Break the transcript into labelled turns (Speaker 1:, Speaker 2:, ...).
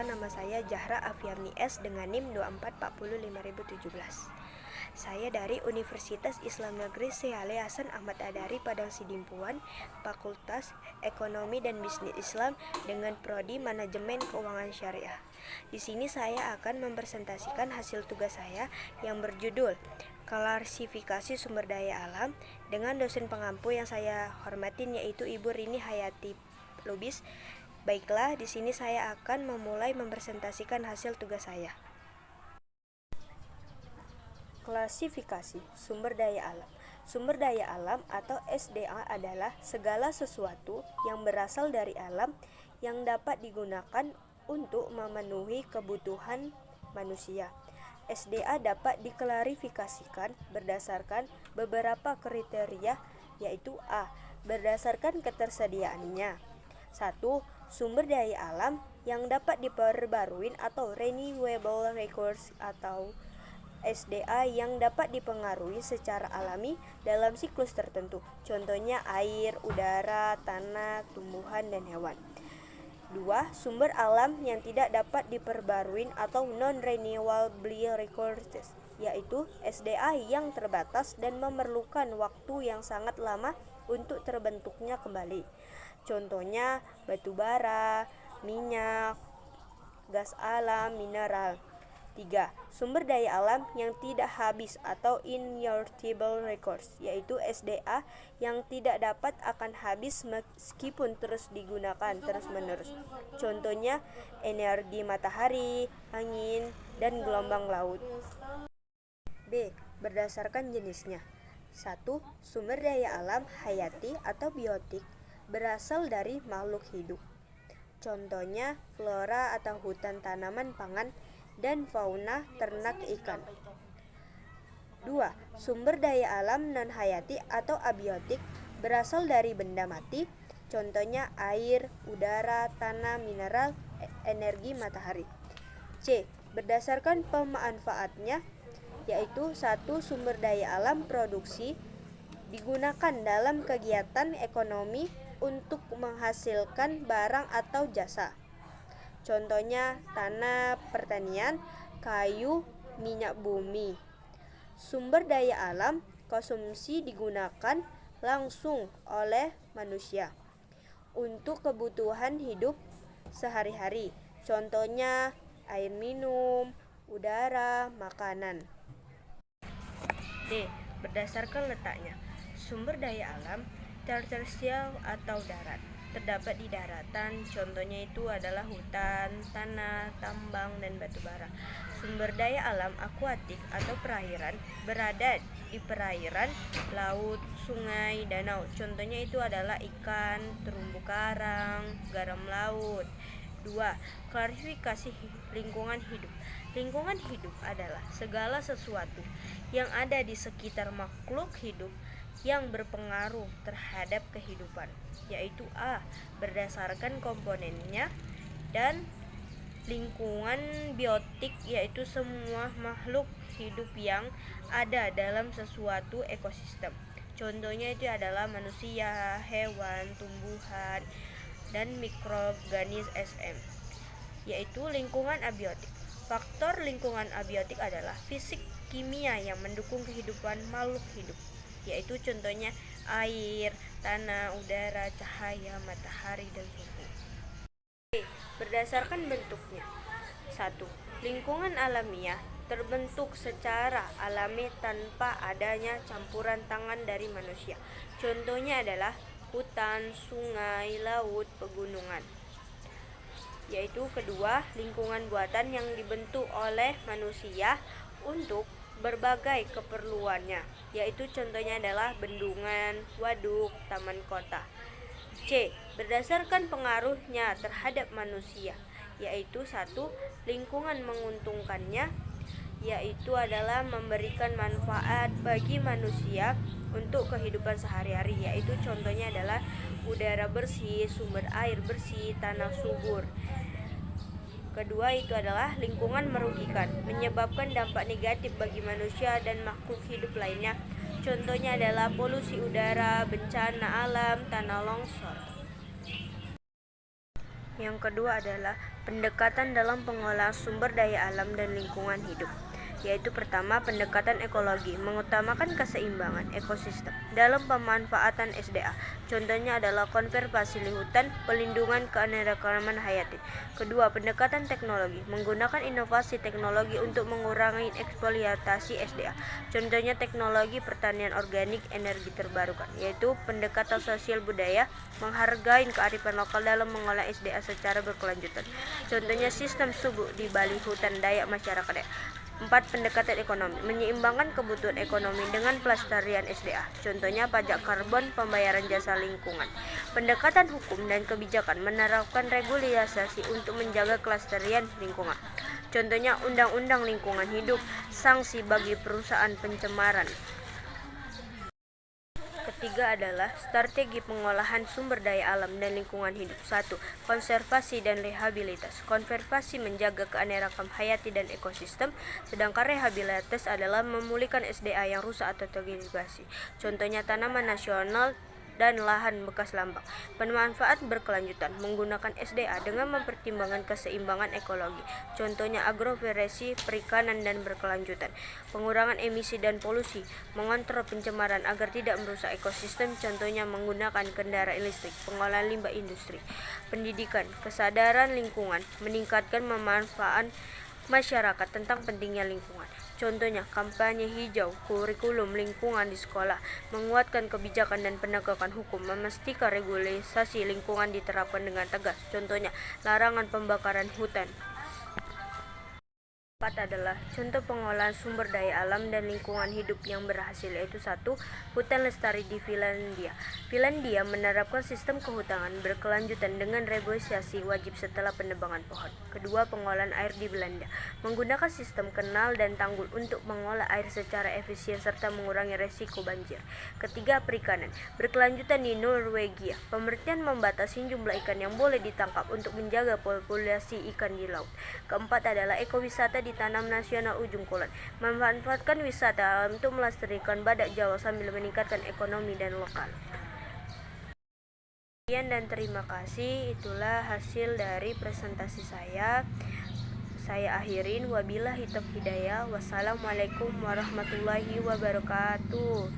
Speaker 1: perkenalkan, nama saya Zahra Afiarni S dengan NIM 2440017. Saya dari Universitas Islam Negeri Syekh Hasan Ahmad Adari Padang Sidimpuan, Fakultas Ekonomi dan Bisnis Islam dengan prodi Manajemen Keuangan Syariah. Di sini saya akan mempresentasikan hasil tugas saya yang berjudul Klasifikasi Sumber Daya Alam dengan dosen pengampu yang saya hormatin, yaitu Ibu Rini Hayati Lubis. Baiklah, di sini saya akan memulai mempresentasikan hasil tugas saya. Klasifikasi sumber daya alam. Sumber daya alam atau SDA adalah segala sesuatu yang berasal dari alam yang dapat digunakan untuk memenuhi kebutuhan manusia. SDA dapat diklarifikasikan berdasarkan beberapa kriteria, yaitu A. Berdasarkan ketersediaannya. 1. Sumber daya alam yang dapat diperbarui atau renewable resource atau SDA yang dapat dipengaruhi secara alami dalam siklus tertentu. Contohnya air, udara, tanah, tumbuhan, dan hewan. 2. Sumber alam yang tidak dapat diperbarui atau non-renewable resources, yaitu SDA yang terbatas dan memerlukan waktu yang sangat lama untuk terbentuknya kembali. Contohnya batu bara, minyak, gas alam, mineral. 3. Sumber daya alam yang tidak habis atau inexhaustible resource, yaitu SDA yang tidak dapat akan habis meskipun terus digunakan terus-menerus. Contohnya energi matahari, angin, dan gelombang laut. B. Berdasarkan jenisnya. 1. Sumber daya alam hayati atau biotik berasal dari makhluk hidup. Contohnya flora atau hutan tanaman pangan dan fauna ternak ikan. 2. Sumber daya alam non-hayati atau abiotik berasal dari benda mati. Contohnya air, udara, tanah, mineral, energi matahari. C. Berdasarkan pemanfaatnya, yaitu 1. Sumber daya alam produksi digunakan dalam kegiatan ekonomi untuk menghasilkan barang atau jasa. Contohnya tanah, pertanian, kayu, minyak bumi. Sumber daya alam konsumsi digunakan langsung oleh manusia untuk kebutuhan hidup sehari-hari. Contohnya air minum, udara, makanan. D. Berdasarkan letaknya. Sumber daya alam terrestrial atau darat terdapat di daratan, contohnya itu adalah hutan, tanah, tambang, dan batu bara. Sumber daya alam akuatik atau perairan berada di perairan, laut, sungai, danau, contohnya itu adalah ikan, terumbu karang, garam laut. 2. Klarifikasi lingkungan hidup. Lingkungan hidup adalah segala sesuatu yang ada di sekitar makhluk hidup yang berpengaruh terhadap kehidupan, yaitu A. Berdasarkan komponennya, dan lingkungan biotik, yaitu semua makhluk hidup yang ada dalam sesuatu ekosistem. Contohnya itu adalah manusia, hewan, tumbuhan, dan mikroorganisme, yaitu lingkungan abiotik. Faktor lingkungan abiotik adalah fisik kimia yang mendukung kehidupan makhluk hidup, yaitu contohnya air, tanah, udara, cahaya, matahari, dan suhu. Berdasarkan bentuknya. 1. Lingkungan alamiah terbentuk secara alami tanpa adanya campuran tangan dari manusia. Contohnya adalah hutan, sungai, laut, pegunungan. Yaitu kedua, lingkungan buatan yang dibentuk oleh manusia untuk berbagai keperluannya, yaitu contohnya adalah bendungan, waduk, taman kota. C. Berdasarkan pengaruhnya terhadap manusia, yaitu 1. Lingkungan menguntungkannya, yaitu adalah memberikan manfaat bagi manusia untuk kehidupan sehari-hari, yaitu contohnya adalah udara bersih, sumber air bersih, tanah subur. Kedua itu adalah lingkungan merugikan, menyebabkan dampak negatif bagi manusia dan makhluk hidup lainnya. Contohnya adalah polusi udara, bencana alam, tanah longsor. Yang kedua adalah pendekatan dalam pengolahan sumber daya alam dan lingkungan hidup, yaitu pertama, pendekatan ekologi, mengutamakan keseimbangan ekosistem dalam pemanfaatan SDA. Contohnya adalah konservasi hutan, pelindungan keanekaragaman hayati. Kedua, pendekatan teknologi, menggunakan inovasi teknologi untuk mengurangi eksploitasi SDA. Contohnya teknologi pertanian organik, energi terbarukan, yaitu pendekatan sosial budaya, menghargai kearifan lokal dalam mengolah SDA secara berkelanjutan. Contohnya sistem subuk di Bali hutan Dayak masyarakat. 4. Pendekatan ekonomi, menyeimbangkan kebutuhan ekonomi dengan pelestarian SDA. Contohnya pajak karbon, pembayaran jasa lingkungan. Pendekatan hukum dan kebijakan, menerapkan regulasi untuk menjaga kelestarian lingkungan. Contohnya Undang-Undang Lingkungan Hidup, sanksi bagi perusahaan pencemaran. Ketiga adalah strategi pengolahan sumber daya alam dan lingkungan hidup. 1. Konservasi dan rehabilitas. Konservasi menjaga keanekaragaman hayati dan ekosistem, sedangkan rehabilitas adalah memulihkan SDA yang rusak atau terdegradasi. Contohnya tanaman nasional dan lahan bekas lambang. Pemanfaat berkelanjutan, menggunakan SDA dengan mempertimbangkan keseimbangan ekologi. Contohnya agroforestry, perikanan dan berkelanjutan. Pengurangan emisi dan polusi, mengontrol pencemaran agar tidak merusak ekosistem. Contohnya menggunakan kendaraan listrik, pengolahan limbah industri. Pendidikan, kesadaran lingkungan, meningkatkan pemanfaatan masyarakat tentang pentingnya lingkungan. Contohnya kampanye hijau, kurikulum lingkungan di sekolah, menguatkan kebijakan dan penegakan hukum, memastikan regulasi lingkungan diterapkan dengan tegas. Contohnya larangan pembakaran hutan. 4 adalah contoh pengolahan sumber daya alam dan lingkungan hidup yang berhasil, yaitu 1. Hutan lestari di Finlandia. Finlandia menerapkan sistem kehutanan berkelanjutan dengan reboisasi wajib setelah penebangan pohon. Kedua, pengolahan air di Belanda, menggunakan sistem kanal dan tanggul untuk mengolah air secara efisien serta mengurangi resiko banjir. Ketiga, perikanan berkelanjutan di Norwegia. Pemerintah membatasi jumlah ikan yang boleh ditangkap untuk menjaga populasi ikan di laut. Keempat adalah ekowisata di Taman Nasional Ujung Kulon, memanfaatkan wisata alam untuk melestarikan badak Jawa sambil meningkatkan ekonomi dan lokal. Sekian dan terima kasih. Itulah hasil dari presentasi saya. Saya akhirin, wabillahi taufiq hidayah. Wassalamualaikum warahmatullahi wabarakatuh.